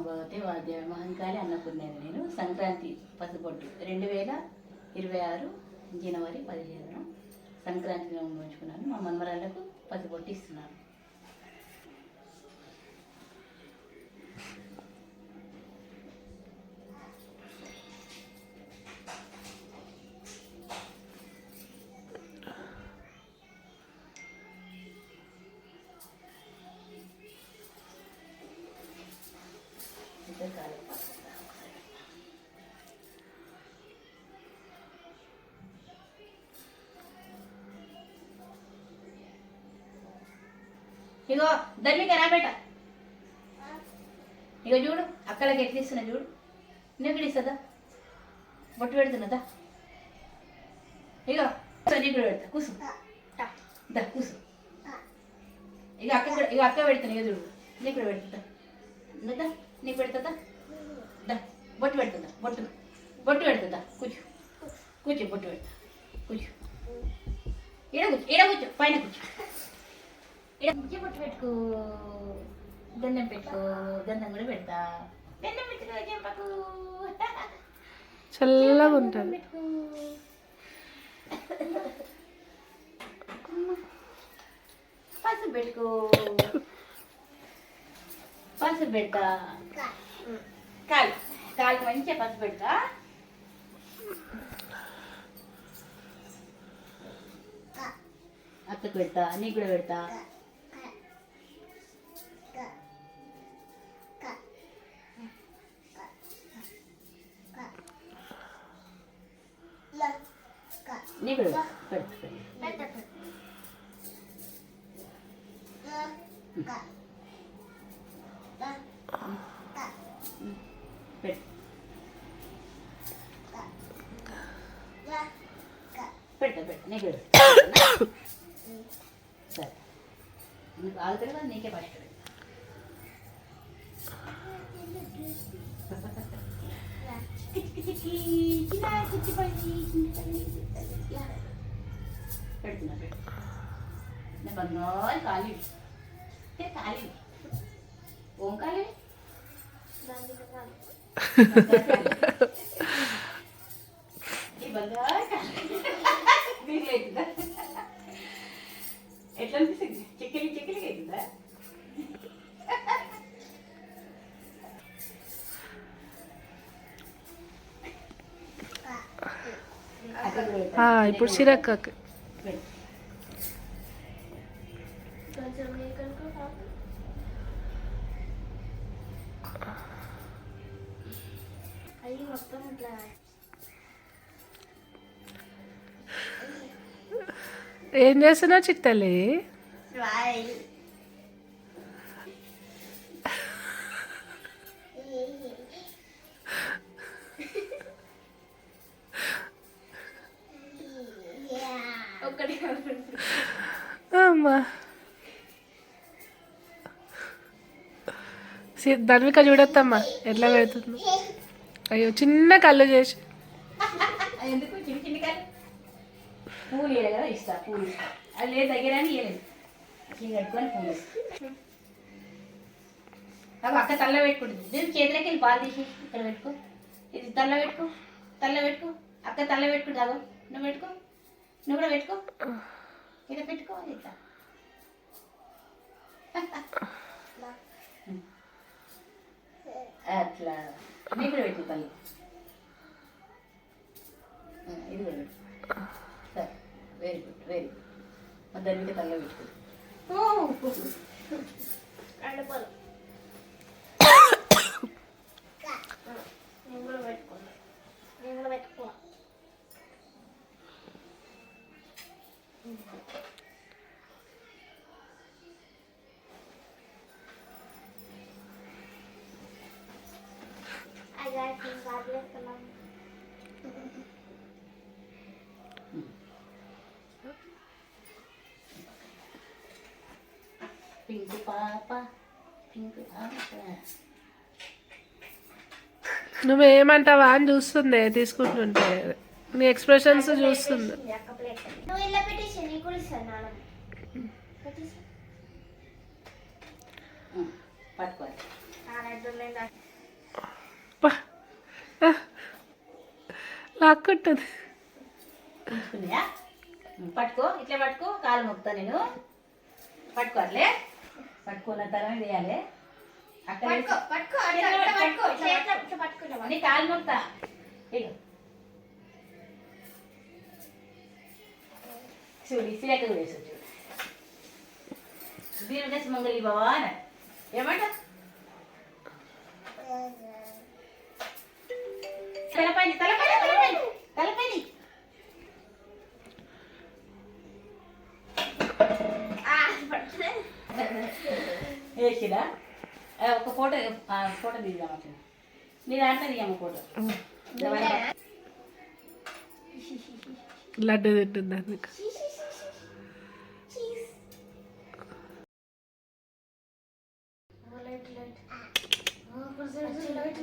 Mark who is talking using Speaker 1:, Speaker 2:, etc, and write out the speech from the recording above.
Speaker 1: భగవతే వాద్య మహంకాళి అన్నపూర్ణేని నేను సంక్రాంతి పసుపొట్టు 2026 జనవరి 15 సంక్రాంతిని ఉంచుకున్నాను. మా మన్మరాళ్ళకు పసుపొట్టు ఇస్తున్నాను. ఇగో ధర్మిక రాబేట, ఇగో చూడు అక్కలకి ఎట్లా ఇస్తున్నా చూడు. నీకు ఇస్తుందా? బొట్టు పెడుతున్నదా? ఇగో నీకు పెడతా కూసు దా కూసు. ఇక అక్క పెడుతున్నా. ఇక చూడు నీకు పెడుతుందా? దా నీకు పెడుతుందా? దా బొట్టు పెడుతుందా? బొట్టు పెడుతుందా? కూర్చో కూర్చో బొట్టు పెడతా. కూర్చో ఈడ కూర్చో పైన కూర్చో. ఈడ కూర్చో బొట్టు పెట్టుకో. దండం పెట్టుకో. దండం కూడా పెడతా. దండం పెట్టుకో చెంపకు.
Speaker 2: చల్లగా ఉంటుంది.
Speaker 1: పసుపు పెట్టుకో. పసుపు పెడతా. కాలు మంచిగా పసుపు పెడతా. అక్కకు పెడతా. నీకు కూడా పెడతా. నీకు కూడా పెడతా. పెడతా నీకు సరే. నీకు ఆగుతాడు కదా, నీకే ఫస్ట్ పెడుతున్నా. నేను బంగారు ఖాళీ ఖాళీ ఓం ఖాళీ ఈ బంగారు ఖాళీ అవుతుందా? ఎట్లా అనిపిస్తుంది? చెక్కిలికి అవుతుందా?
Speaker 2: ఇప్పుడు సిరక్కకి ఏం చేస్తున్నావు చిట్టలి? అమ్మా ధర్మిక చూడొద్దమ్మా ఎట్లా పెడుతుంది. అయ్యో చిన్న కళ్ళు చేసి
Speaker 1: ఎందుకు చిన్న చిన్న కళ్ళు పూలు ఇయ్యాలి కదా, ఇస్తా పూలు ఇస్తా. అది లేదు దగ్గర అని ఇవ్వలేదు. అట్లా కట్టుకొని పూలు ఇస్తా. అక్క తల్ల పెట్టుకుంటుంది. నేను చేతిలోకి వెళ్ళి పాలు తీసి ఇక్కడ పెట్టుకో. ఇది తల్ల పెట్టుకో. అక్క తల్ల పెట్టుకుంటా. నువ్వు పెట్టుకో. నువ్వు కూడా పెట్టుకో. ఇలా పెట్టుకో. ఇట్లా అట్లా నీకు కూడా పెట్టు తల్లి. ఇది కూడా పెట్టు. సరే వెరీ గుడ్. మా దాని మీద తల్ల పెట్టుకో. పింక్ పాప.
Speaker 2: నువ్వేమంటావా అని చూస్తుంది తీసుకుంటుంటే. నీ ఎక్స్ప్రెషన్స్ చూస్తుంది.
Speaker 1: పట్టుకోవాలి.
Speaker 2: లాక్కుంటుంది.
Speaker 1: ఉంచుకున్నాయా? పట్టుకో, ఇట్లా పట్టుకో, కాలు మొక్తా నేను. పట్టుకోవాలే, పట్టుకున్న తర్వాత వేయాలి. అక్కడ నీ కాలు మొక్తా. ఇగో చూడు, ఇసిరాక వేసు చూడు. దీని మంగళి బావా అని ఏమంట తలపైన తలపైన తలపైన తలపైన వేసిరా. ఒక ఫోటో ఫోటో తీద్దాం అట్లా. నీ దాంట్లో తీయమ్మ ఫోటో.
Speaker 2: లడ్డు తింటుంది అందుకు.
Speaker 3: లైట్